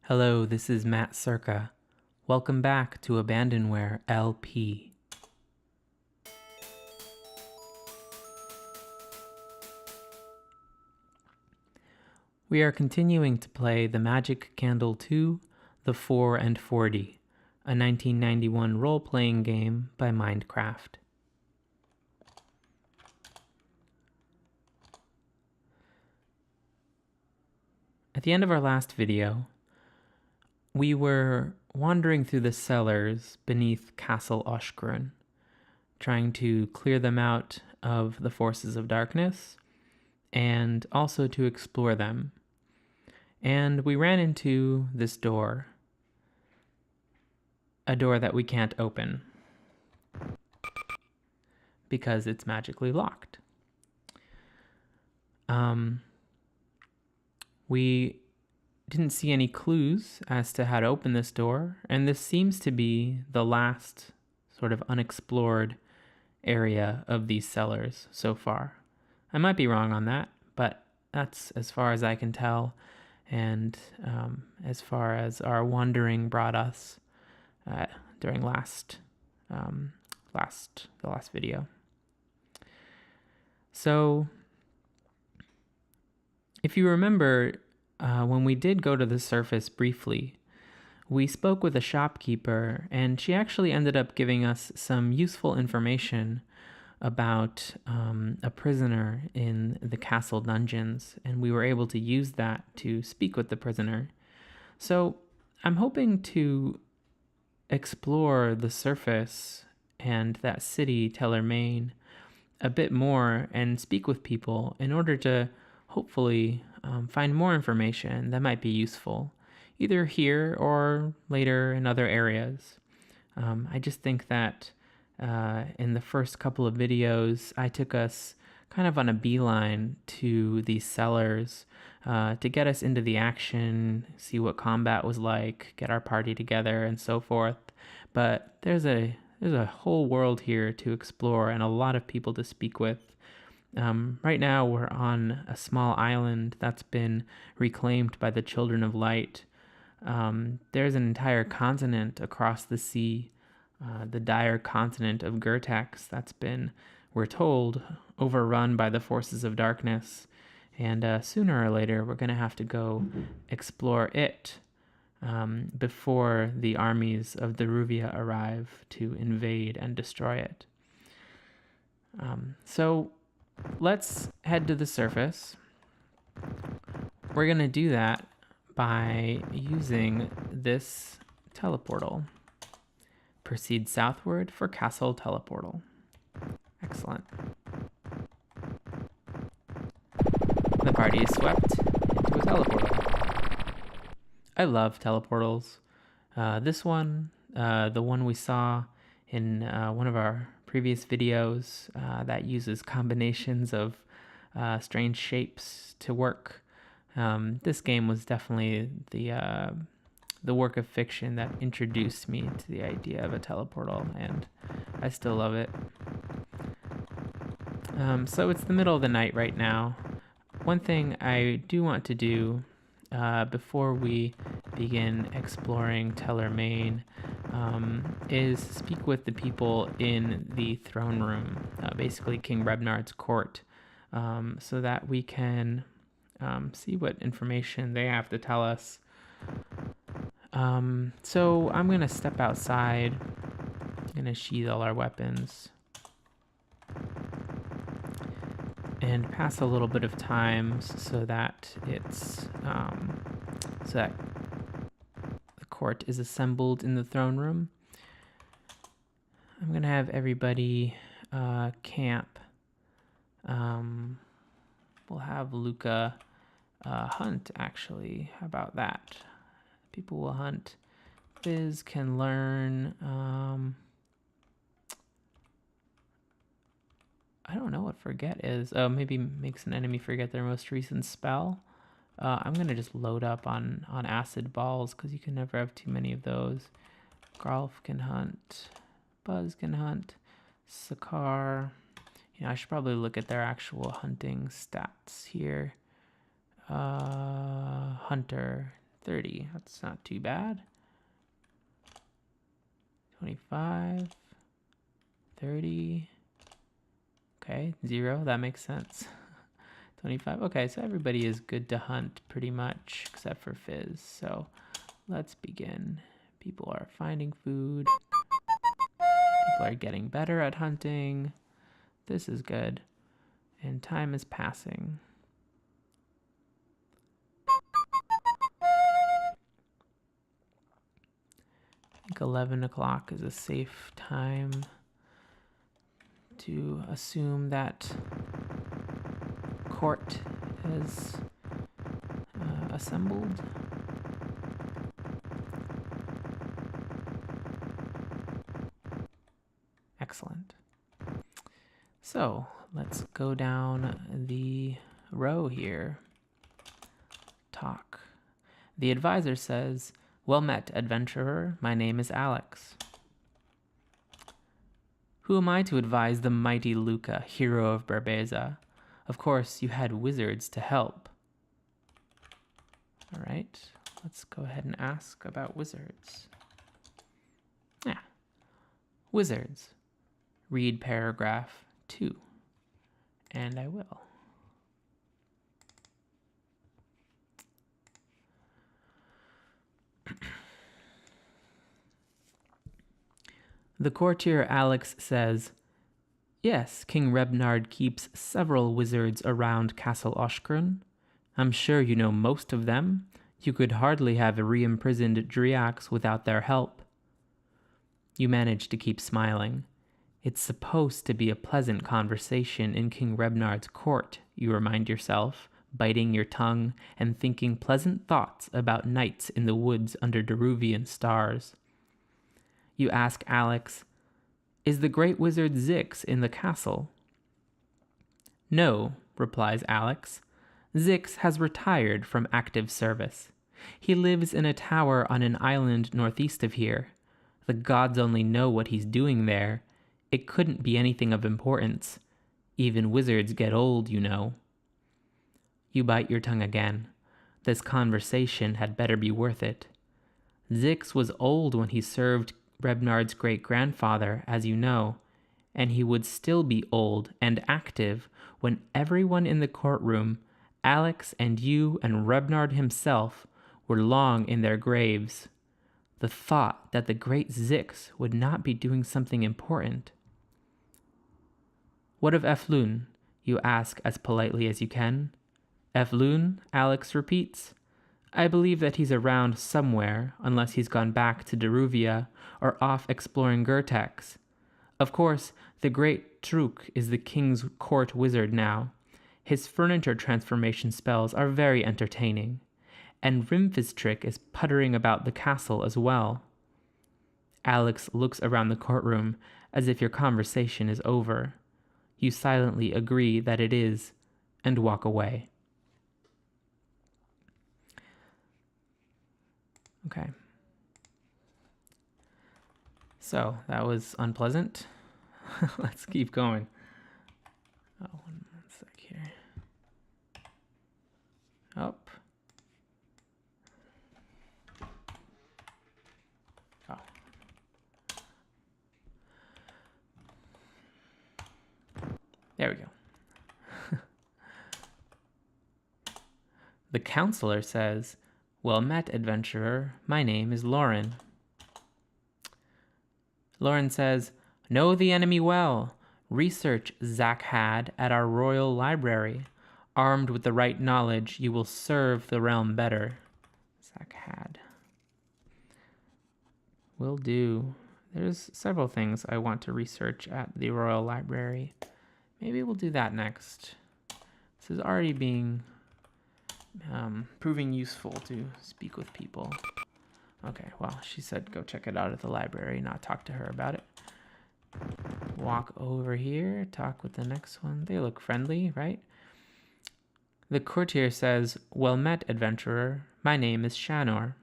Hello, this is Matt Circa. Welcome back to Abandonware LP. We are continuing to play The Magic Candle 2, The 4 and 40, a 1991 role-playing game by Minecraft. At the end of our last video, we were wandering through the cellars beneath Castle Oshcrun, trying to clear them out of the forces of darkness and also to explore them. And we ran into this door, a door that we can't open because it's magically locked. We didn't see any clues as to how to open this door, and this seems to be the last sort of unexplored area of these cellars so far. I might be wrong on that, but that's as far as I can tell, and as far as our wandering brought us during the last video. So, if you remember, when we did go to the surface briefly, we spoke with a shopkeeper, and she actually ended up giving us some useful information about a prisoner in the castle dungeons, and we were able to use that to speak with the prisoner. So I'm hoping to explore the surface and that city, Tellermain, a bit more and speak with people in order to hopefully find more information that might be useful, either here or later in other areas. I just think that in the first couple of videos, I took us kind of on a beeline to these cellars to get us into the action, see what combat was like, get our party together, and so forth. But there's a whole world here to explore and a lot of people to speak with. Right now we're on a small island that's been reclaimed by the Children of Light. There's an entire continent across the sea, the dire continent of Gertex, that's been, we're told, overrun by the forces of darkness. And sooner or later we're going to have to go explore it before the armies of Daruvia arrive to invade and destroy it. So let's head to the surface. We're going to do that by using this teleportal. Proceed southward for Castle Teleportal. Excellent. The party is swept into a teleportal. I love teleportals. This one, the one we saw in one of our previous videos that uses combinations of strange shapes to work. This game was definitely the work of fiction that introduced me to the idea of a teleportal, and I still love it. So it's the middle of the night right now. One thing I do want to do before we begin exploring Tellermain is speak with the people in the throne room, basically King Rebnard's court, so that we can see what information they have to tell us. So I'm going to step outside. I'm going to sheath all our weapons and pass a little bit of time so that it's so that the court is assembled in the throne room. I'm gonna have everybody camp. We'll have Luca hunt, actually. How about that? People will hunt. Biz can learn I don't know what forget is. Oh, maybe makes an enemy forget their most recent spell. I'm going to just load up on acid balls because you can never have too many of those. Garlf can hunt. Buzz can hunt. Sakar. I should probably look at their actual hunting stats here. Hunter, 30. That's not too bad. 25. 30. Okay, 0. That makes sense. 25. Okay, so everybody is good to hunt pretty much, except for Fizz. So let's begin. People are finding food. People are getting better at hunting. This is good. And time is passing. I think 11 o'clock is a safe time to assume that court is assembled. Excellent. So let's go down the row here. Talk. The advisor says, "Well met, adventurer. My name is Alex." "Who am I to advise the mighty Luca, hero of Barbeza? Of course, you had wizards to help." All right, let's go ahead and ask about wizards. Yeah, wizards. Read paragraph 2. And I will. The courtier Alex says, "Yes, King Rebnard keeps several wizards around Castle Oshcrun. I'm sure you know most of them. You could hardly have re-imprisoned Driax without their help." You manage to keep smiling. It's supposed to be a pleasant conversation in King Rebnard's court, you remind yourself, biting your tongue and thinking pleasant thoughts about nights in the woods under Deruvian stars. You ask Alex, "Is the great wizard Zix in the castle?" "No," replies Alex. "Zix has retired from active service. He lives in a tower on an island northeast of here. The gods only know what he's doing there. It couldn't be anything of importance. Even wizards get old, you know." You bite your tongue again. This conversation had better be worth it. Zix was old when he served Rebnard's great-grandfather, as you know, and he would still be old and active when everyone in the courtroom, Alex and you and Rebnard himself, were long in their graves. The thought that the great Zix would not be doing something important. "What of Eflun?" you ask as politely as you can. "Eflun?" Alex repeats. "I believe that he's around somewhere, unless he's gone back to Deruvia or off exploring Gertex. Of course, the great Truk is the king's court wizard now. His furniture transformation spells are very entertaining. And Rimfistrick is puttering about the castle as well." Alex looks around the courtroom as if your conversation is over. You silently agree that it is, and walk away. Okay. So, that was unpleasant. Let's keep going. Oh, one sec here. Up. Oh. There we go. The counselor says, "Well met, adventurer. My name is Lauren." Lauren says, "Know the enemy well. Research Zach had at our royal library. Armed with the right knowledge, you will serve the realm better." Zach had. Will do. There's several things I want to research at the royal library. Maybe we'll do that next. This is already proving useful to speak with people. Okay, well, she said go check it out at the library, not talk to her about it. Walk over here, talk with the next one. They look friendly, right? The courtier says, "Well met, adventurer. My name is Shanor."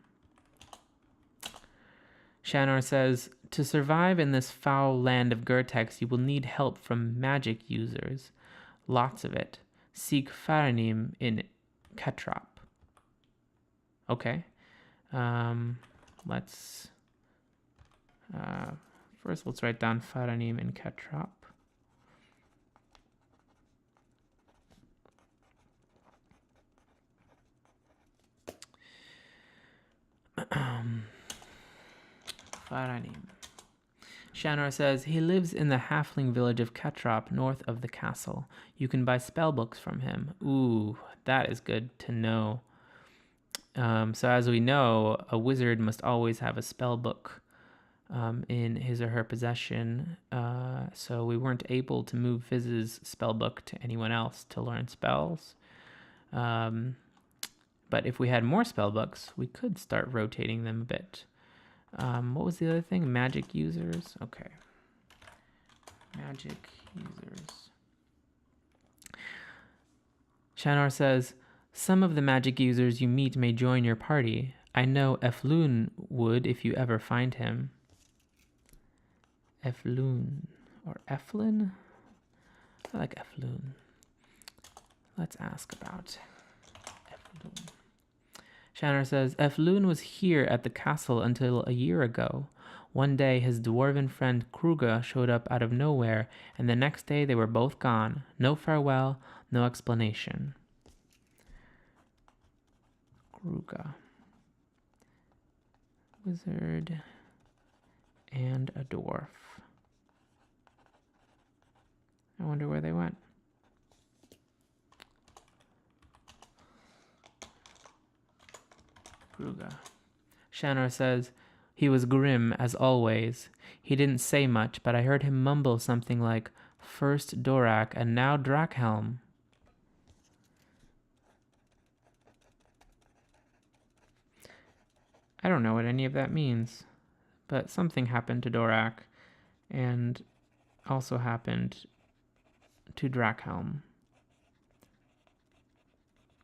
Shanor says, "To survive in this foul land of Gertex, you will need help from magic users. Lots of it. Seek Faranim in Ketrop." Okay. Let's first let's write down Faranim and Ketrop. Faranim. Shanor says, he lives in the halfling village of Ketrop, north of the castle. You can buy spellbooks from him. Ooh, that is good to know. So as we know, a wizard must always have a spellbook in his or her possession. So we weren't able to move Fiz's spellbook to anyone else to learn spells. But if we had more spellbooks, we could start rotating them a bit. What was the other thing? Magic users? Okay. Magic users. Shanor says, some of the magic users you meet may join your party. I know Eflun would if you ever find him. Eflun or Eflin? I like Eflun. Let's ask about Eflun. Shanor says, Eflun was here at the castle until a year ago. One day, his dwarven friend Kruga showed up out of nowhere, and the next day they were both gone. No farewell, no explanation. Kruga. Wizard and a dwarf. I wonder where they went. Kruga. Shanor says, he was grim as always. He didn't say much, but I heard him mumble something like, first Dorak and now Drakhelm. I don't know what any of that means, but something happened to Dorak and also happened to Drakhelm.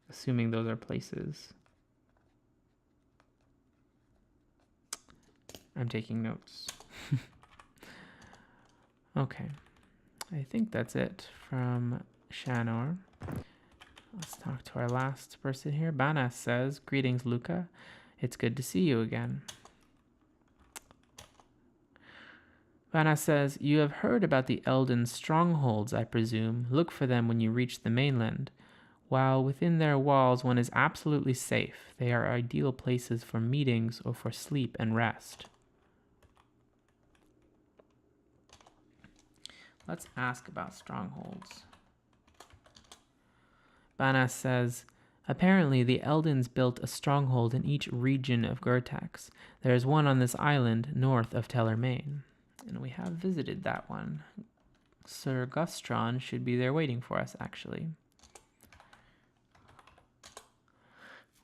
Assuming those are places. I'm taking notes. Okay. I think that's it from Shanor. Let's talk to our last person here. Banas says, greetings, Luca. It's good to see you again. Banas says, you have heard about the Elden strongholds, I presume. Look for them when you reach the mainland. While within their walls one is absolutely safe, they are ideal places for meetings or for sleep and rest. Let's ask about strongholds. Banas says, apparently the Eldens built a stronghold in each region of Gertax. There is one on this island north of Tellermain. And we have visited that one. Sir Gustron should be there waiting for us, actually.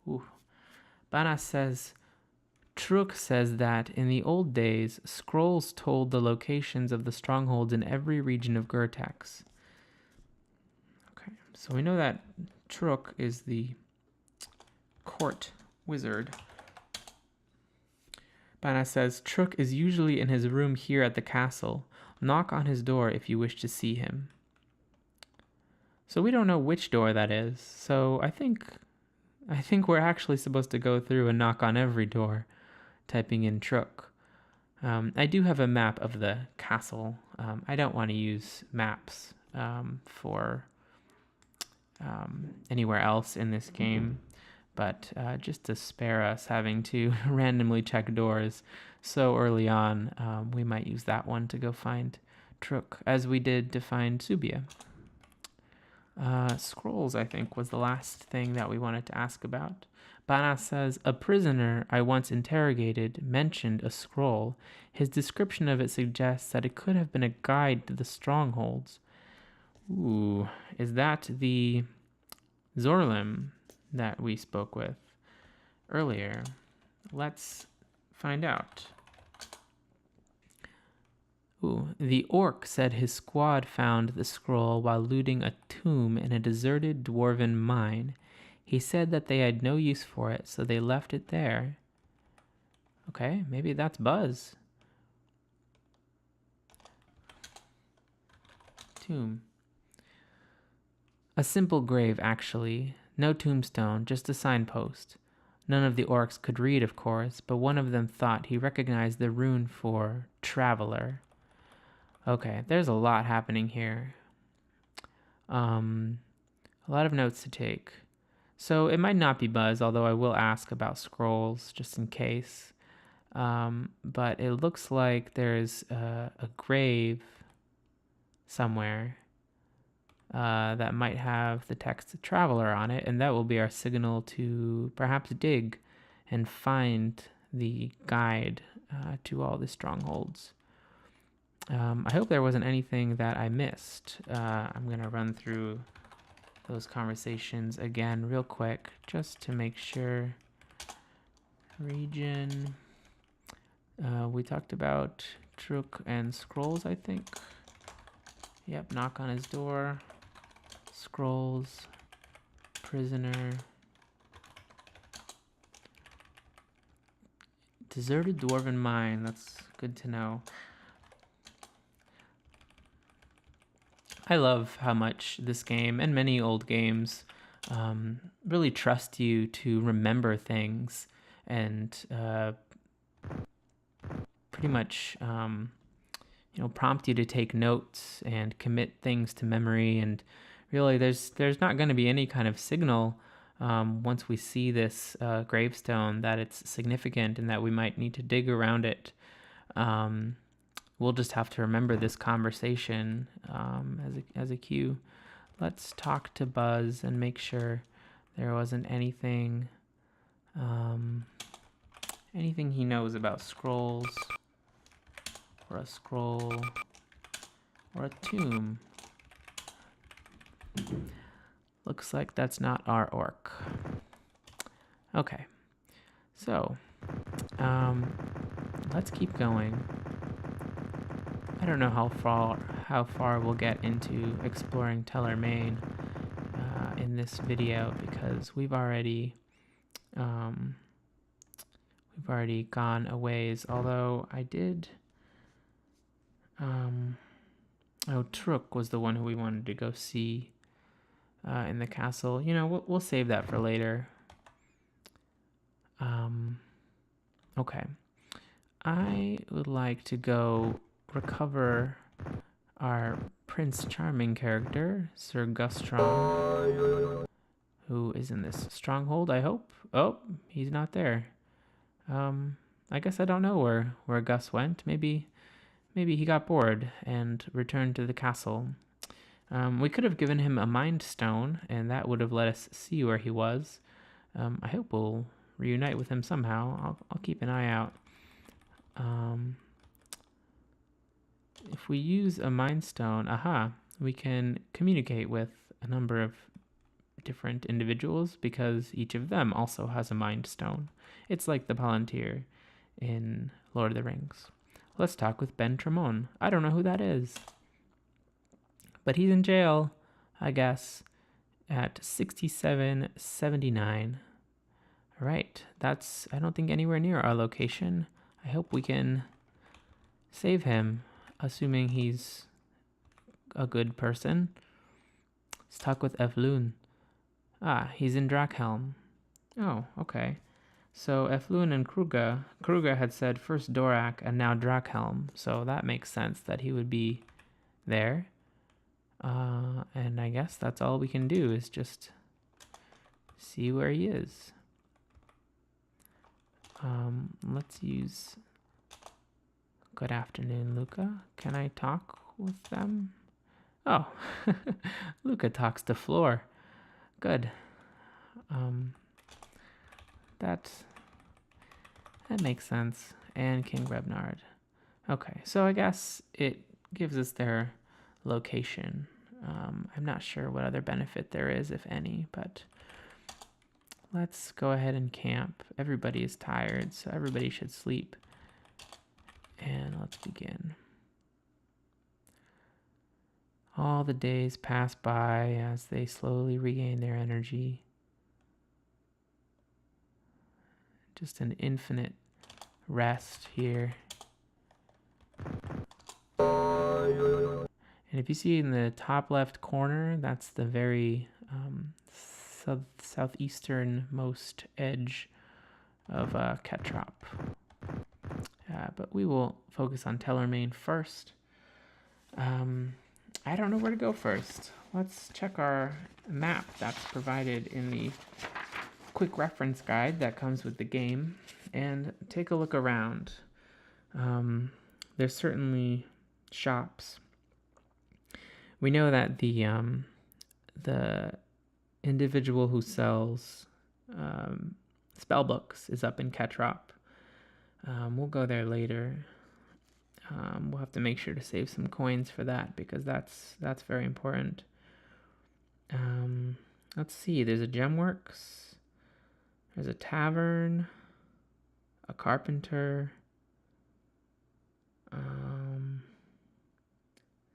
Ooh. Banas says, Truk says that in the old days, scrolls told the locations of the strongholds in every region of Gertax. Okay, so we know that Truk is the court wizard. Banas says, Truk is usually in his room here at the castle. Knock on his door if you wish to see him. So we don't know which door that is. So I think we're actually supposed to go through and knock on every door, typing in Truk. I do have a map of the castle. I don't want to use maps for anywhere else in this game, but just to spare us having to randomly check doors so early on, we might use that one to go find Truk, as we did to find Subia. Scrolls, I think, was the last thing that we wanted to ask about. Banas says, a prisoner I once interrogated mentioned a scroll. His description of it suggests that it could have been a guide to the strongholds. Ooh, is that the Zorlim that we spoke with earlier? Let's find out. Ooh, the orc said his squad found the scroll while looting a tomb in a deserted dwarven mine. He said that they had no use for it, so they left it there. Okay, maybe that's Buzz. Tomb. A simple grave, actually. No tombstone, just a signpost. None of the orcs could read, of course, but one of them thought he recognized the rune for traveler. Okay, there's a lot happening here. A lot of notes to take. So it might not be Buzz, although I will ask about scrolls just in case. But it looks like there's a grave somewhere that might have the text traveler on it, and that will be our signal to perhaps dig and find the guide to all the strongholds. I hope there wasn't anything that I missed. I'm going to run through those conversations again real quick just to make sure. Region. We talked about Truk and scrolls, I think. Yep, knock on his door. Scrolls. Prisoner. Deserted dwarven mine. That's good to know. I love how much this game and many old games really trust you to remember things and pretty much prompt you to take notes and commit things to memory. And really, there's not going to be any kind of signal once we see this gravestone that it's significant and that we might need to dig around it. We'll just have to remember this conversation as a cue. Let's talk to Buzz and make sure there wasn't anything he knows about scrolls, or a scroll, or a tomb. Looks like that's not our orc. Okay, so let's keep going. I don't know how far we'll get into exploring Teller Main in this video, because we've already gone a ways. Although I did. Truk was the one who we wanted to go see in the castle. We'll save that for later. Okay. I would like to go recover our Prince Charming character, Sir Gustron, who is in this stronghold, I hope. Oh, he's not there. I guess I don't know where Gus went. Maybe he got bored and returned to the castle. We could have given him a mind stone, and that would have let us see where he was. I hope we'll reunite with him somehow. I'll keep an eye out. If we use a mind stone, we can communicate with a number of different individuals because each of them also has a mind stone. It's like the Palantir in Lord of the Rings. Let's talk with Ben Tremont. I don't know who that is, but he's in jail, I guess, at 6779. All right, that's, I don't think, anywhere near our location. I hope we can save him, assuming he's a good person. Let's talk with Eflun. He's in Drakhelm. Oh, okay. So Eflun and Kruga had said first Dorak and now Drakhelm, so that makes sense that he would be there. And I guess that's all we can do is just see where he is. Let's use good afternoon, Luca. Can I talk with them? Oh, Luca talks to Floor. Good. That makes sense. And King Rebnard. Okay, so I guess it gives us their location. I'm not sure what other benefit there is, if any, but let's go ahead and camp. Everybody is tired, so everybody should sleep. And let's begin. All the days pass by as they slowly regain their energy. Just an infinite rest here. And if you see in the top left corner, that's the very southeasternmost edge of Ketrop. But we will focus on Tellermain first. I don't know where to go first. Let's check our map that's provided in the quick reference guide that comes with the game and take a look around. There's certainly shops. We know that the individual who sells spell books is up in Ketrop. We'll go there later. We'll have to make sure to save some coins for that because that's very important. Let's see. There's a gemworks. There's a tavern. A carpenter.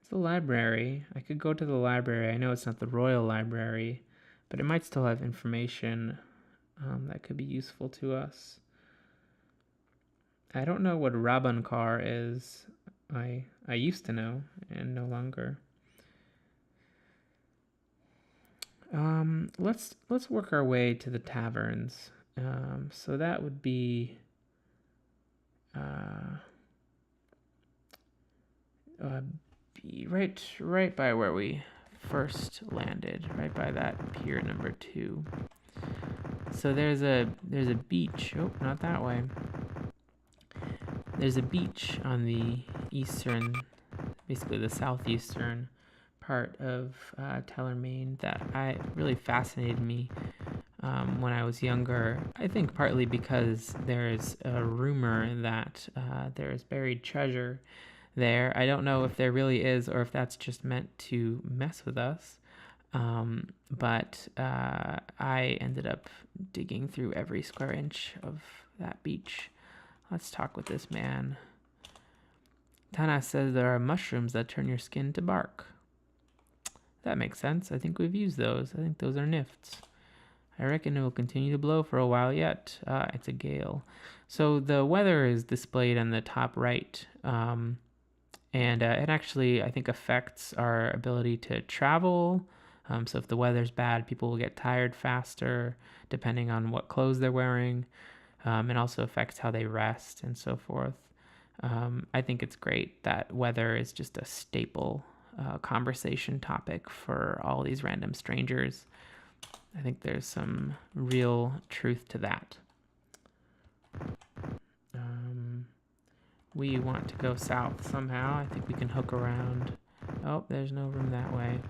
It's a library. I could go to the library. I know it's not the Royal Library, but it might still have information that could be useful to us. I don't know what Rabankar is. I used to know and no longer. Let's work our way to the taverns. So that would be right by where we first landed, right by that pier number 2. So there's a beach. Oh, not that way. There's a beach on the eastern, basically the southeastern part of Tellermain that really fascinated me when I was younger. I think partly because there's a rumor that there's buried treasure there. I don't know if there really is or if that's just meant to mess with us. But I ended up digging through every square inch of that beach. Let's talk with this man. Tana says there are mushrooms that turn your skin to bark. That makes sense. I think we've used those. I think those are nifts. I reckon it will continue to blow for a while yet. It's a gale. So the weather is displayed on the top right. And it actually, I think, affects our ability to travel. So if the weather's bad, people will get tired faster, depending on what clothes they're wearing. It also affects how they rest and so forth. I think it's great that weather is just a staple conversation topic for all these random strangers. I think there's some real truth to that. We want to go south somehow. I think we can hook around. Oh, there's no room that way.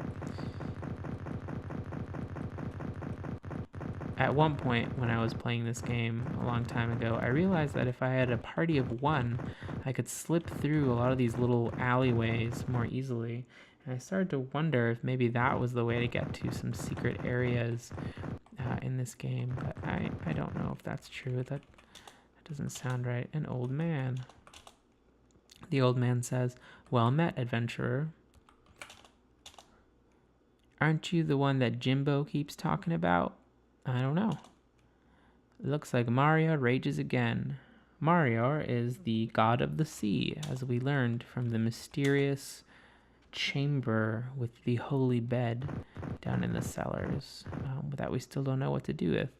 At one point when I was playing this game a long time ago, I realized that if I had a party of 1, I could slip through a lot of these little alleyways more easily. And I started to wonder if maybe that was the way to get to some secret areas in this game. But I don't know if that's true. That doesn't sound right. An old man. The old man says, "Well met, adventurer. Aren't you the one that Jimbo keeps talking about?" I don't know. Looks like Mario rages again. Mario is the god of the sea, as we learned from the mysterious chamber with the holy bed down in the cellars that we still don't know what to do with.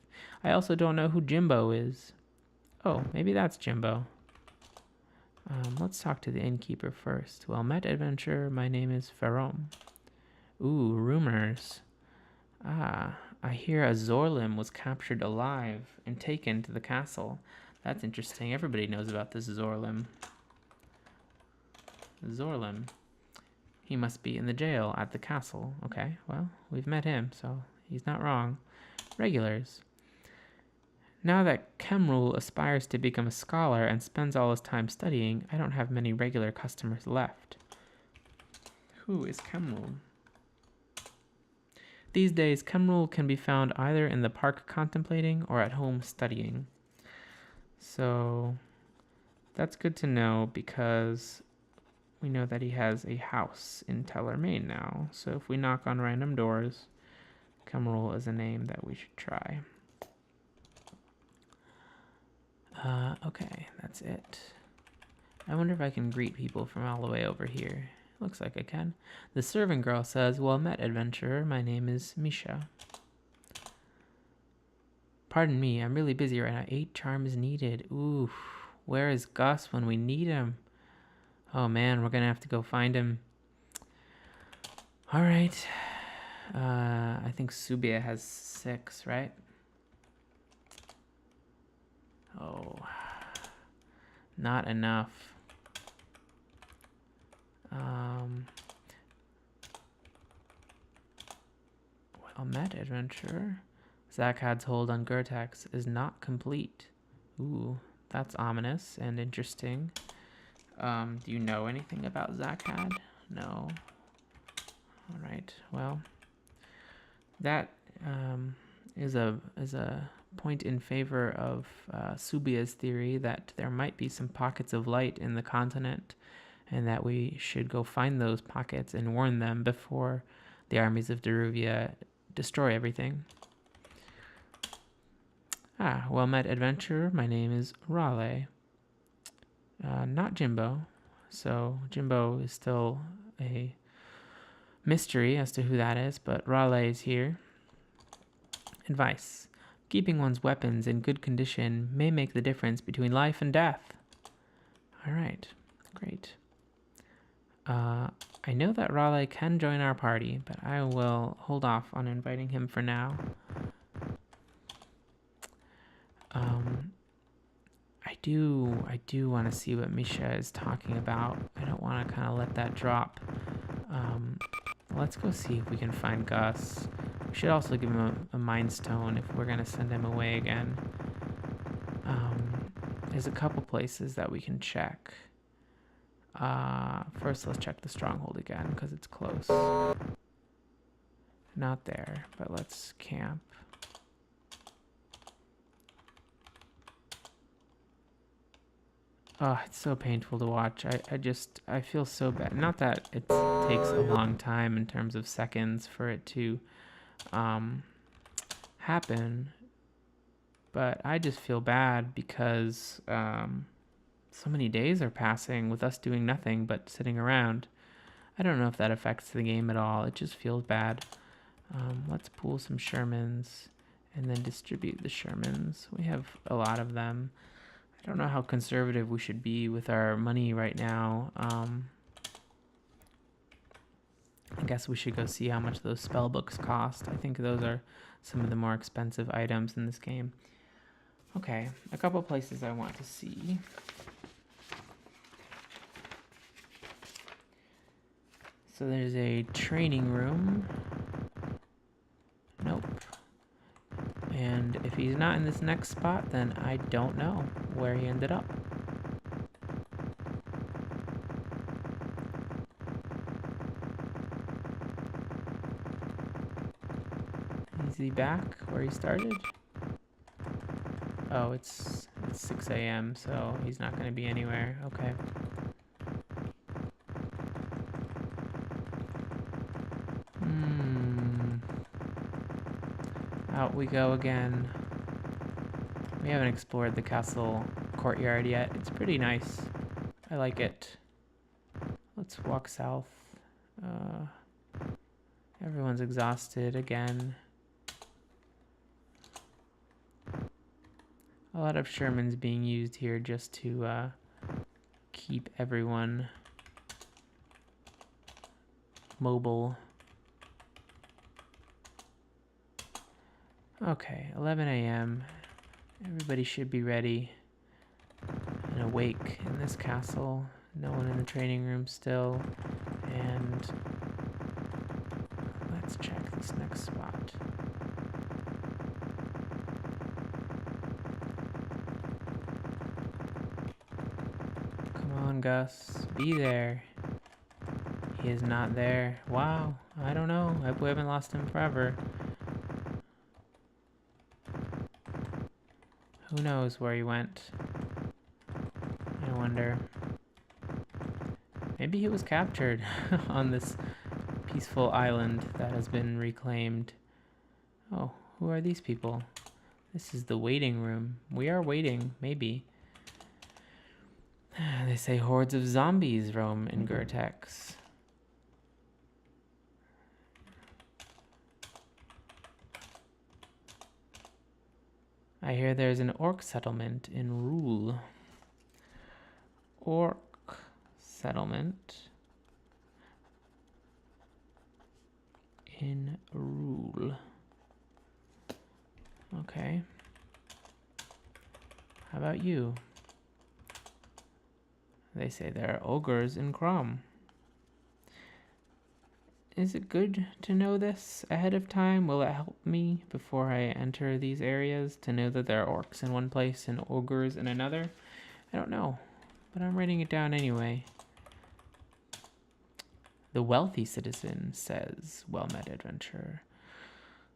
I also don't know who Jimbo is. Oh, maybe that's Jimbo. Let's talk to the innkeeper first. Well met, adventurer. My name is Ferrom. Ooh, rumors. I hear a Zorlim was captured alive and taken to the castle. That's interesting. Everybody knows about this Zorlim. Zorlim. He must be in the jail at the castle. Okay, well, we've met him, so he's not wrong. Regulars. Now that Kemrul aspires to become a scholar and spends all his time studying, I don't have many regular customers left. Who is Kemrul? These days, Kemrul can be found either in the park contemplating or at home studying. So that's good to know because we know that he has a house in Tellermain now. So if we knock on random doors, Kemrul is a name that we should try. Okay, that's it. I wonder if I can greet people from all the way over here. Looks like I can. The servant girl says, "Well met, adventurer. My name is Misha." Pardon me, I'm really busy right now. 8 charms needed. Ooh, where is Gus when we need him? Oh man, we're gonna have to go find him. All right. I think Subia has 6, right? Oh, not enough. Well met, adventurer. Zakhad's hold on Gertex is not complete. Ooh, that's ominous and interesting. Do you know anything about Zakhad? No. All right. Well, that is a point in favor of Subia's theory that there might be some pockets of light in the continent, and that we should go find those pockets and warn them before the armies of Daruvia destroy everything. Well met, adventurer. My name is Raleigh. Not Jimbo. So Jimbo is still a mystery as to who that is, but Raleigh is here. Advice. Keeping one's weapons in good condition may make the difference between life and death. All right, great. I know that Raleigh can join our party, but I will hold off on inviting him for now. I do want to see what Misha is talking about. I don't want to kind of let that drop. Let's go see if we can find Gus. We should also give him a mind stone if we're going to send him away again. There's a couple places that we can check. First, let's check the stronghold again because it's close. Not there, but let's camp. Oh, it's so painful to watch. I feel so bad. Not that it takes a long time in terms of seconds for it to happen, but I just feel bad because so many days are passing with us doing nothing but sitting around. I don't know if that affects the game at all. It just feels bad. Let's pull some Shermans and then distribute the Shermans. We have a lot of them. I don't know how conservative we should be with our money right now. I guess we should go see how much those spell books cost. I think those are some of the more expensive items in this game. Okay, a couple places I want to see. So there's a training room. Nope. And if he's not in this next spot, then I don't know where he ended up. Is he back where he started? Oh, it's 6 a.m., so he's not going to be anywhere. Okay. Out we go again. We haven't explored the castle courtyard yet. It's pretty nice. I like it. Let's walk south. Everyone's exhausted again. A lot of Shermans being used here just to keep everyone mobile. Okay, 11 a.m. Everybody should be ready and awake in this castle. No one in the training room still. And let's check this next spot. Come on, Gus. Be there. He is not there. Wow. I don't know. We haven't lost him forever. Who knows where he went? I wonder. Maybe he was captured on this peaceful island that has been reclaimed. Oh, who are these people? This is the waiting room. We are waiting, maybe. They say hordes of zombies roam in Gertex. I hear there's an orc settlement in Rule. Orc settlement in Rule. Okay. How about you? They say there are ogres in Crom. Is it good to know this ahead of time? Will it help me before I enter these areas to know that there are orcs in one place and ogres in another? I don't know, but I'm writing it down anyway. The wealthy citizen says, well met adventurer.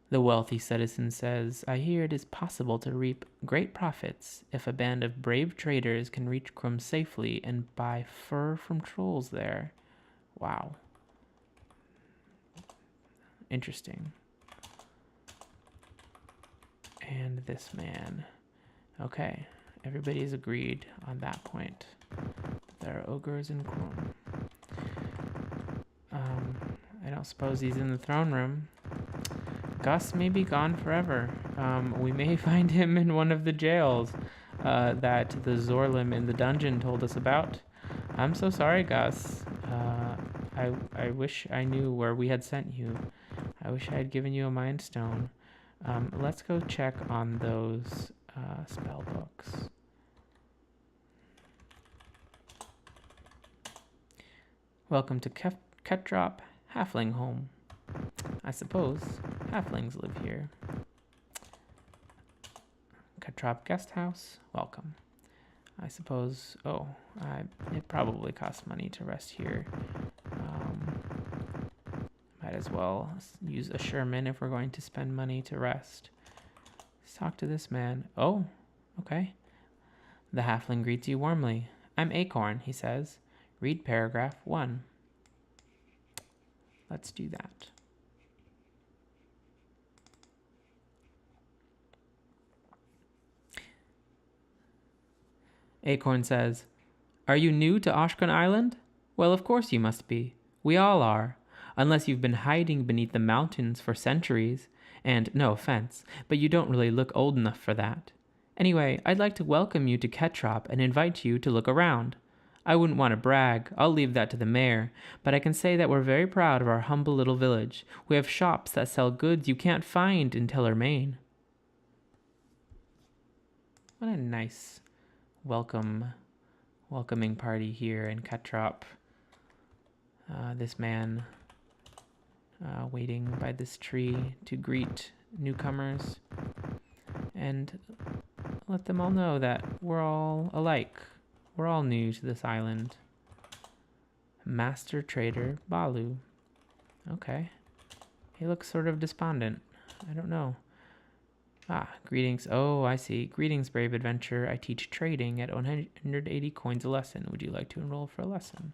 The wealthy citizen says, I hear it is possible to reap great profits if a band of brave traders can reach Crum safely and buy fur from trolls there. Wow. Interesting. And this man. Okay, everybody's agreed on that point. There are ogres in Crum. I don't suppose he's in the throne room. Gus may be gone forever. We may find him in one of the jails that the Zorlim in the dungeon told us about. I'm so sorry, Gus. I wish I knew where we had sent you. I wish I had given you a mind stone. Let's go check on those spell books. Welcome to Ketdrop Halfling Home. I suppose halflings live here. Ketdrop Guest House, welcome. I suppose, it probably costs money to rest here. Might as well use a Sherman if we're going to spend money to rest. Let's talk to this man. Oh, okay. The halfling greets you warmly. I'm Acorn, he says. Read paragraph 1. Let's do that. Acorn says, Are you new to Oshcrun Island? Well, of course you must be. We all are. Unless you've been hiding beneath the mountains for centuries. And no offense, but you don't really look old enough for that. Anyway, I'd like to welcome you to Ketdrop and invite you to look around. I wouldn't want to brag, I'll leave that to the mayor, but I can say that we're very proud of our humble little village. We have shops that sell goods you can't find in Tellermain. What a nice welcoming party here in Ketdrop. This man waiting by this tree to greet newcomers and let them all know that we're all alike. We're all new to this island. Master Trader Balu. Okay. He looks sort of despondent. I don't know. Greetings. Oh, I see. Greetings, brave adventurer. I teach trading at 180 coins a lesson. Would you like to enroll for a lesson?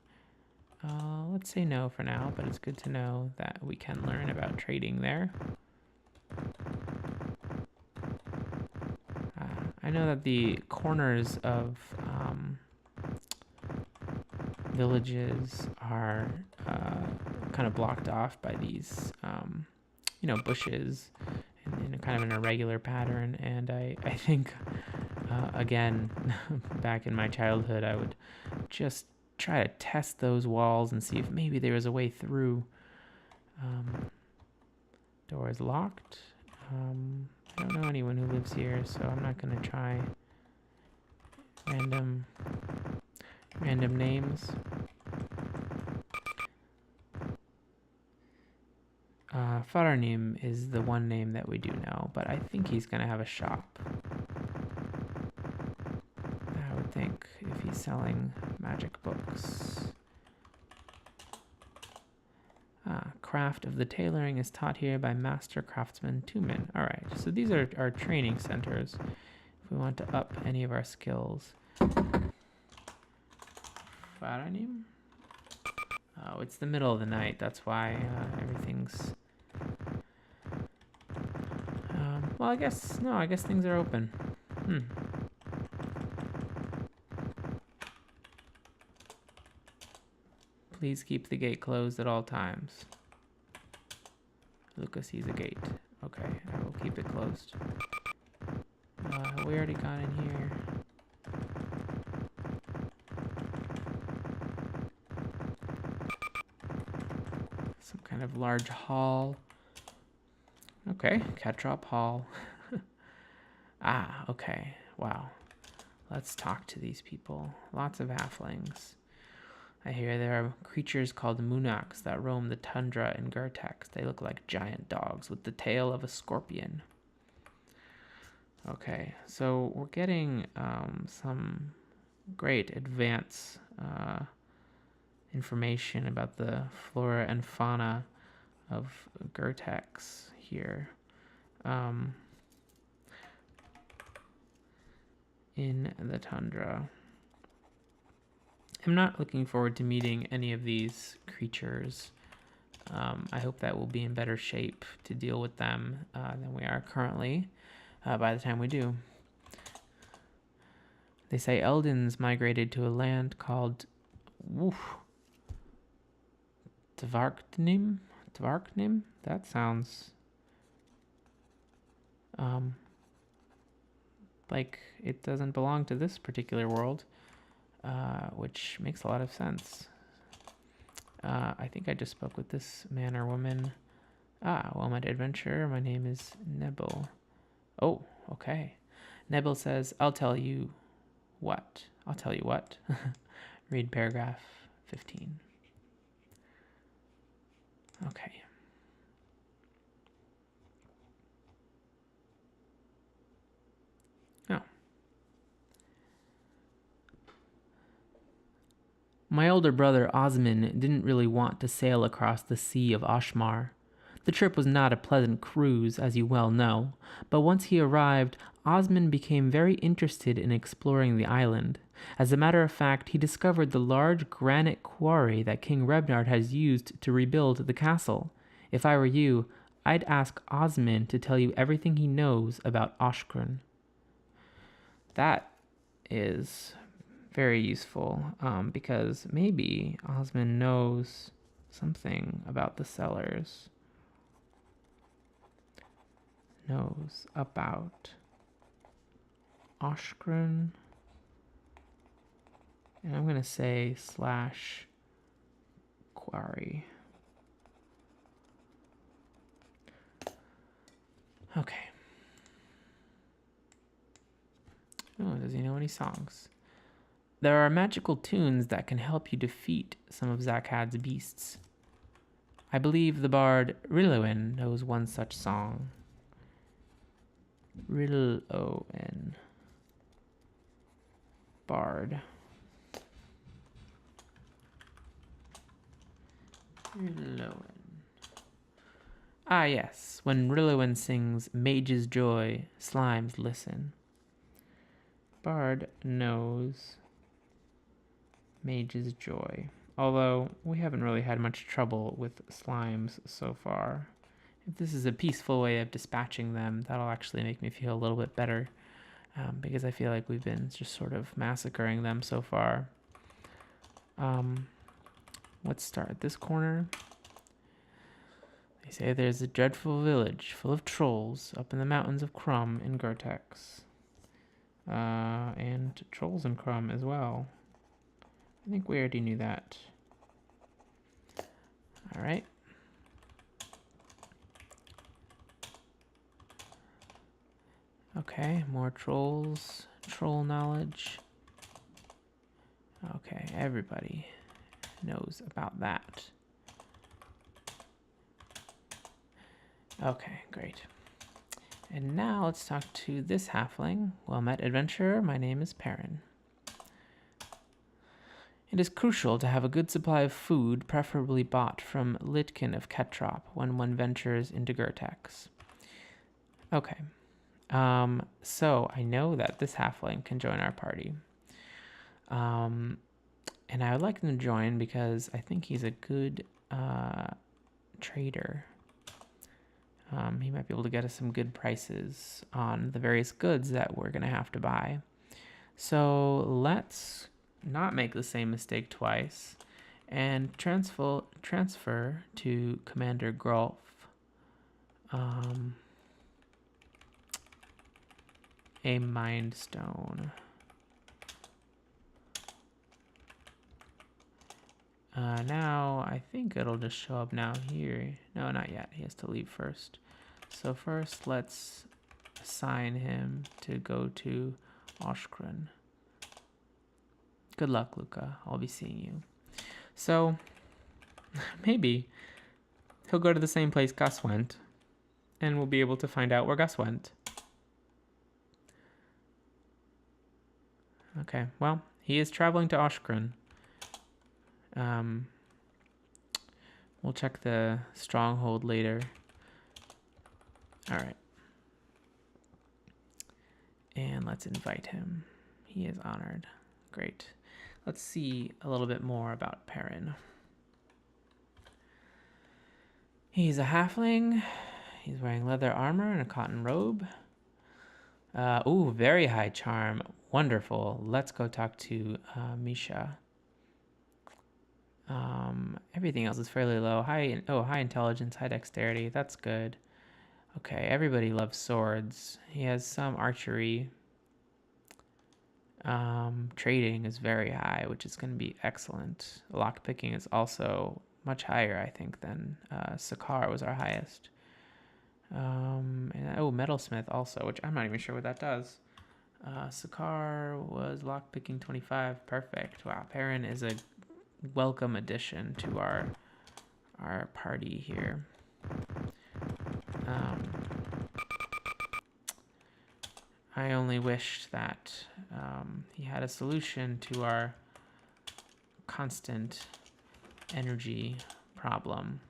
Let's say no for now, but it's good to know that we can learn about trading there. I know that the corners of villages are kind of blocked off by these, bushes in a kind of an irregular pattern. And I think, again, back in my childhood, I would just try to test those walls and see if maybe there was a way through. Door is locked. I don't know anyone who lives here, so I'm not going to try random names. Faranim is the one name that we do know, but I think he's going to have a shop. I would think if he's selling magic books. Craft of the tailoring is taught here by Master Craftsman Tumen. All right, so these are our training centers if we want to up any of our skills. Faranim? Oh, it's the middle of the night. That's why everything's... well, I guess things are open. Please keep the gate closed at all times. Lucas sees a gate. Okay, I will keep it closed. we already got in here? Some kind of large hall. Okay, Ketrop Hall. Ah, okay. Wow. Let's talk to these people. Lots of halflings. I hear there are creatures called Moonaks that roam the tundra in Gertex. They look like giant dogs with the tail of a scorpion. Okay, so we're getting some great advanced information about the flora and fauna of Gertex here. In the tundra. I'm not looking forward to meeting any of these creatures. I hope that we'll be in better shape to deal with them than we are currently by the time we do. They say Eldons migrated to a land called Tvarknim? Tvarknim? That sounds like it doesn't belong to this particular world, which makes a lot of sense. I think I just spoke with this man or woman. Well, my adventurer, my name is Nebel. Oh, okay. Nebel says, I'll tell you what. Read paragraph 15. Okay. My older brother Osman didn't really want to sail across the Sea of Oshmar. The trip was not a pleasant cruise, as you well know, but once he arrived, Osman became very interested in exploring the island. As a matter of fact, he discovered the large granite quarry that King Rebnard has used to rebuild the castle. If I were you, I'd ask Osman to tell you everything he knows about Oshcrun. That is very useful, because maybe Osman knows something about the cellars. Knows about Oshcrun. And I'm going to say /quarry. Okay. Oh, does he know any songs? There are magical tunes that can help you defeat some of Zakhad's beasts. I believe the bard Rillowen knows one such song. Rillowen. Bard. Rillowen. Ah, yes. When Rillowen sings Mage's Joy, slimes listen. Bard knows Mage's Joy. Although, we haven't really had much trouble with slimes so far. If this is a peaceful way of dispatching them, that'll actually make me feel a little bit better. Because I feel like we've been just sort of massacring them so far. Let's start at this corner. They say there's a dreadful village full of trolls up in the mountains of Crum in Gertex. And trolls in Crum as well. I think we already knew that. Alright. Okay, more trolls. Troll knowledge. Okay, everybody knows about that. Okay, great. And now let's talk to this halfling. Well met, adventurer. My name is Perrin. It is crucial to have a good supply of food, preferably bought from Litkin of Ketrop when one ventures into Gertex. Okay. So I know that this halfling can join our party. And I would like him to join because I think he's a good trader. He might be able to get us some good prices on the various goods that we're going to have to buy. So let's not make the same mistake twice and transfer to Commander Grolf. a mind stone. Now, I think it'll just show up now here. No, not yet. He has to leave first. So first, let's assign him to go to Oshcrun. Good luck, Luca. I'll be seeing you. So, maybe he'll go to the same place Gus went, and we'll be able to find out where Gus went. Okay, well, he is traveling to Oshcrun. We'll check the stronghold later. All right. And let's invite him. He is honored. Great. Let's see a little bit more about Perrin. He's a halfling. He's wearing leather armor and a cotton robe. Ooh, very high charm. Wonderful. Let's go talk to Misha. Everything else is fairly low. High intelligence, high dexterity. That's good. Okay, everybody loves swords. He has some archery. Trading is very high, which is going to be excellent. Lockpicking is also much higher, I think, than Sakar was our highest. Metalsmith also, which I'm not even sure what that does. Sakar was lockpicking 25. Perfect. Wow, Perrin is a welcome addition to our party here. I only wish that he had a solution to our constant energy problem.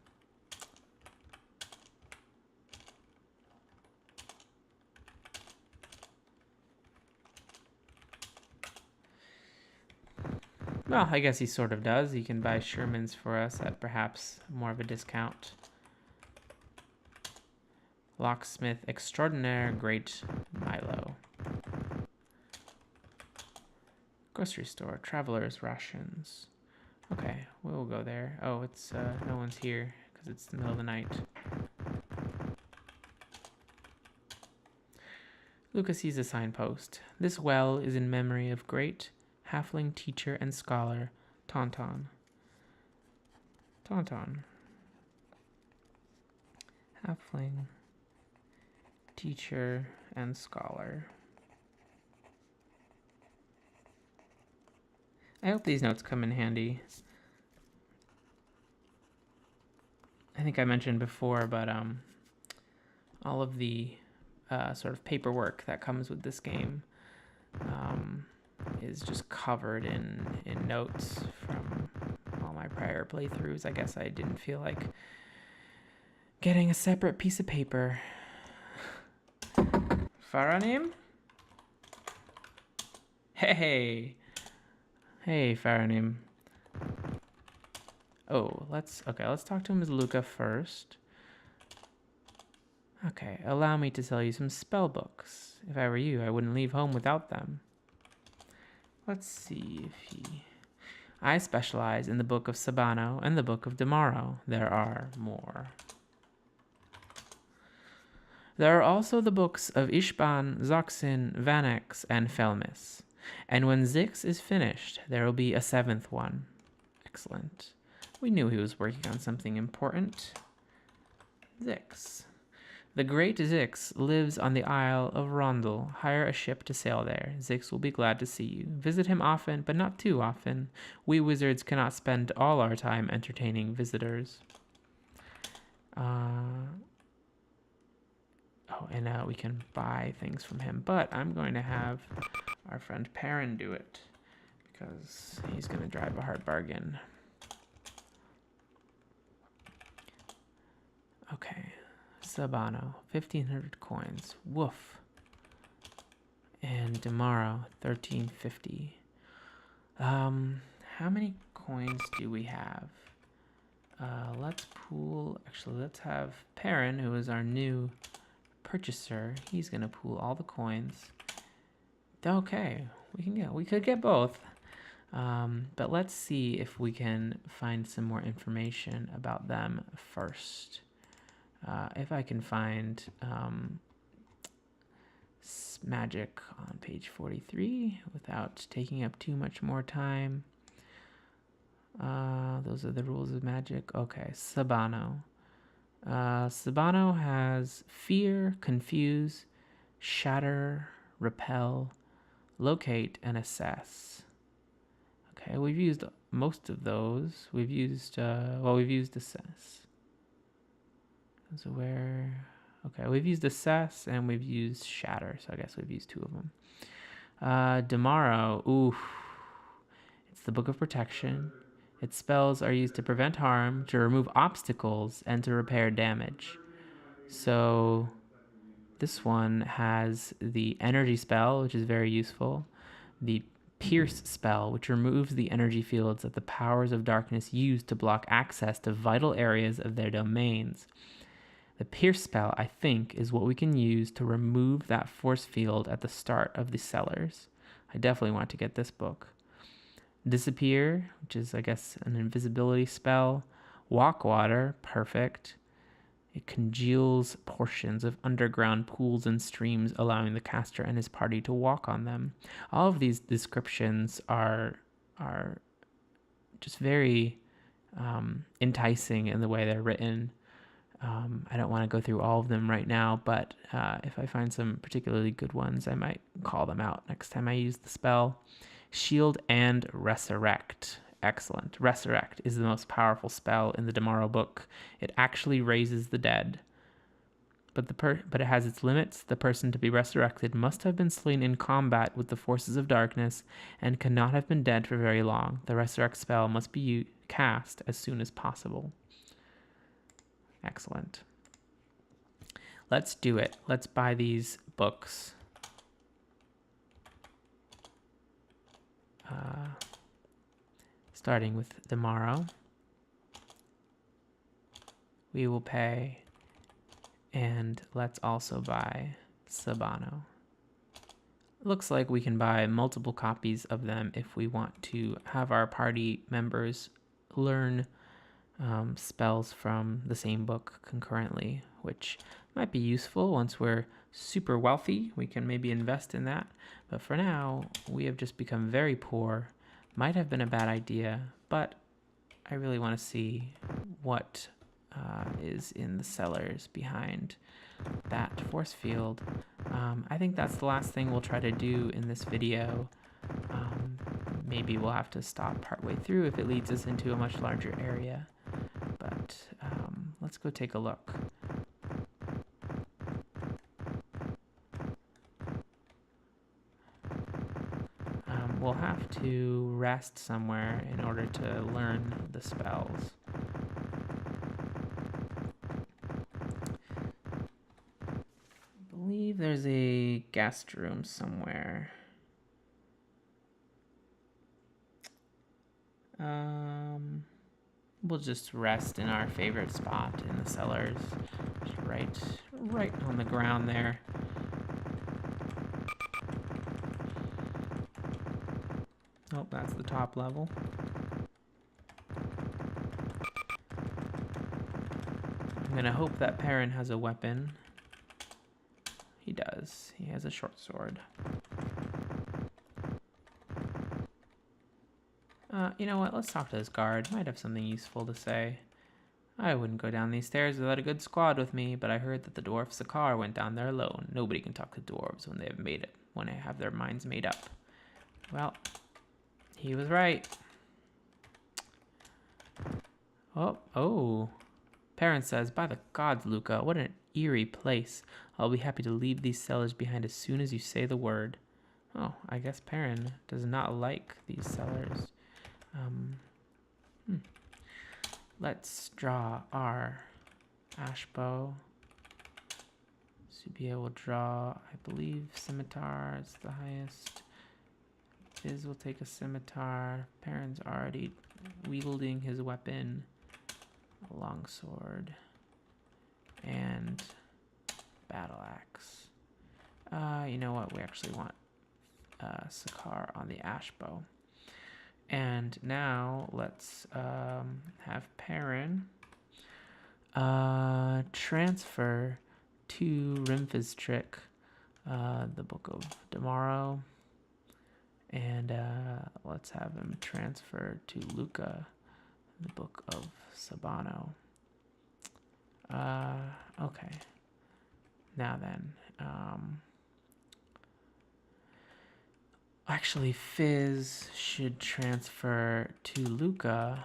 Well, I guess he sort of does. He can buy Shermans for us at perhaps more of a discount. Locksmith extraordinaire, great Milo. Grocery store, traveler's rations. Okay, we'll go there. Oh, it's no one's here because it's the middle of the night. Lucas sees a signpost. This well is in memory of great halfling teacher and scholar Tauntaun. Tauntaun. Halfling teacher and scholar. I hope these notes come in handy. I think I mentioned before, but all of the sort of paperwork that comes with this game is just covered in notes from all my prior playthroughs. I guess I didn't feel like getting a separate piece of paper. Faranim? Hey! Hey, Faranim. Oh, let's talk to him as Luca first. Okay, allow me to sell you some spell books. If I were you, I wouldn't leave home without them. Let's see if he... I specialize in the Book of Sabano and the Book of Damaro. There are more. There are also the books of Ishban, Zoxin, Vanex, and Felmis. And when Zix is finished, there will be a 7th one. Excellent. We knew he was working on something important. Zix. The great Zix lives on the Isle of Rondel. Hire a ship to sail there. Zix will be glad to see you. Visit him often, but not too often. We wizards cannot spend all our time entertaining visitors. We can buy things from him, but I'm going to have our friend Perrin do it because he's going to drive a hard bargain. Okay, Sabano, 1,500 coins. Woof. And Damaro, 1,350. How many coins do we have? Let's have Perrin, who is our new purchaser. He's gonna pool all the coins. Okay, we could get both. But let's see if we can find some more information about them first. If I can find magic on page 43 without taking up too much more time. Those are the rules of magic. Okay, Sabano. Sabano has fear, confuse, shatter, repel, locate, and assess. Okay, we've used most of those. We've used assess. So where? Okay, we've used assess and we've used shatter. So I guess we've used 2 of them. Demaro. Ooh, it's the Book of Protection. Its spells are used to prevent harm, to remove obstacles, and to repair damage. So this one has the energy spell, which is very useful. The pierce spell, which removes the energy fields that the powers of darkness use to block access to vital areas of their domains. The pierce spell, I think, is what we can use to remove that force field at the start of the cellars. I definitely want to get this book. Disappear, which is, I guess, an invisibility spell. Walk water, perfect. It congeals portions of underground pools and streams, allowing the caster and his party to walk on them. All of these descriptions are just very enticing in the way they're written. I don't want to go through all of them right now, but if I find some particularly good ones, I might call them out next time I use the spell. Shield and Resurrect. Excellent. Resurrect is the most powerful spell in the Demaro book. It actually raises the dead. But it has its limits. The person to be resurrected must have been slain in combat with the forces of darkness and cannot have been dead for very long. The Resurrect spell must be cast as soon as possible. Excellent. Let's do it. Let's buy these books. Starting with Demaro. We will pay, and let's also buy Sabano. Looks like we can buy multiple copies of them if we want to have our party members learn spells from the same book concurrently, which might be useful once we're super wealthy. We can maybe invest in that. But for now, we have just become very poor. Might have been a bad idea, but I really want to see what is in the cellars behind that force field. I think that's the last thing we'll try to do in this video. Maybe we'll have to stop partway through if it leads us into a much larger area. But let's go take a look. We'll have to rest somewhere in order to learn the spells. I believe there's a guest room somewhere. We'll just rest in our favorite spot in the cellars, just right on the ground there. Oh, that's the top level. I'm gonna hope that Perrin has a weapon. He does. He has a short sword. You know what? Let's talk to this guard. Might have something useful to say. I wouldn't go down these stairs without a good squad with me, but I heard that the dwarf Sakar went down there alone. Nobody can talk to dwarves when they have their minds made up. Well, he was right. Oh. Perrin says, by the gods, Luca, what an eerie place. I'll be happy to leave these cellars behind as soon as you say the word. Oh, I guess Perrin does not like these cellars. Let's draw our ash bow. So be able to draw, I believe, scimitar is the highest. Fizz will take a scimitar. Perrin's already wielding his weapon, a longsword, and battle axe. You know what? We actually want Sakar on the ash bow. And now let's have Perrin transfer to Rimfiz's trick the Book of Tomorrow. And let's have him transfer to Luca, the Book of Sabano. Okay. Now then, actually, Fizz should transfer to Luca,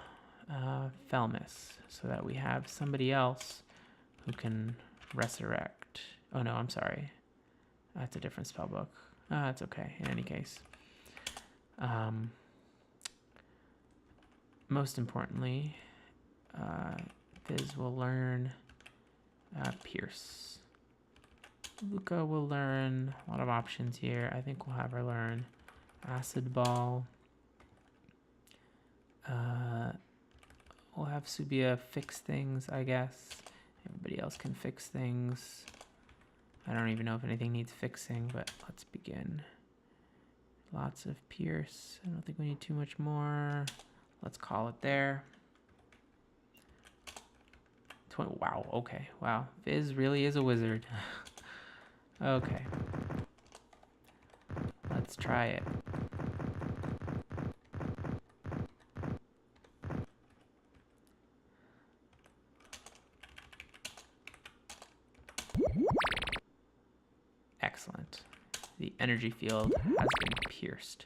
Felmis, so that we have somebody else who can resurrect. Oh no, I'm sorry. That's a different spell book. It's okay, in any case. Most importantly, Fizz will learn Pierce. Luca will learn a lot of options here. I think we'll have her learn Acid Ball. We'll have Subia fix things, I guess. Everybody else can fix things. I don't even know if anything needs fixing, but let's begin. Lots of Pierce. I don't think we need too much more. Let's call it there. Wow, okay. Wow, Fizz really is a wizard. Okay. Let's try it. Excellent. The energy field has been pierced.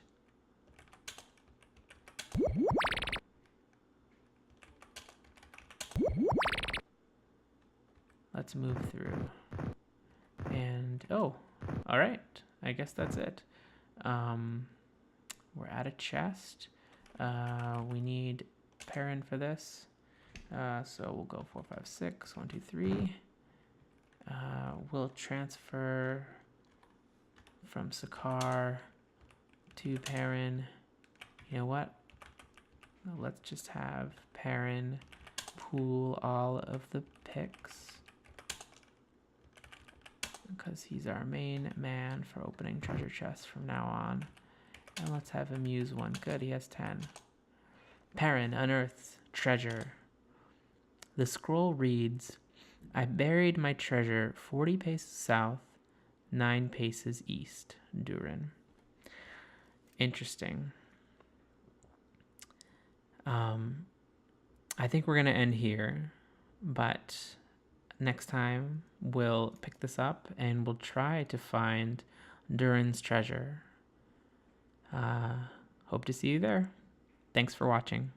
Let's move through. And, oh, all right. I guess that's it. We're at a chest. We need Perrin for this. So we'll go 4, 5, 6. 1, 2, 3. We'll transfer from Sakar to Perrin. You know what? Let's just have Perrin pool all of the picks, because he's our main man for opening treasure chests from now on. And let's have him use one. Good, he has 10. Perrin unearths treasure. The scroll reads, I buried my treasure 40 paces south, 9 paces east, Durin. Interesting. I think we're going to end here, but next time we'll pick this up and we'll try to find Durin's treasure. Hope to see you there. Thanks for watching.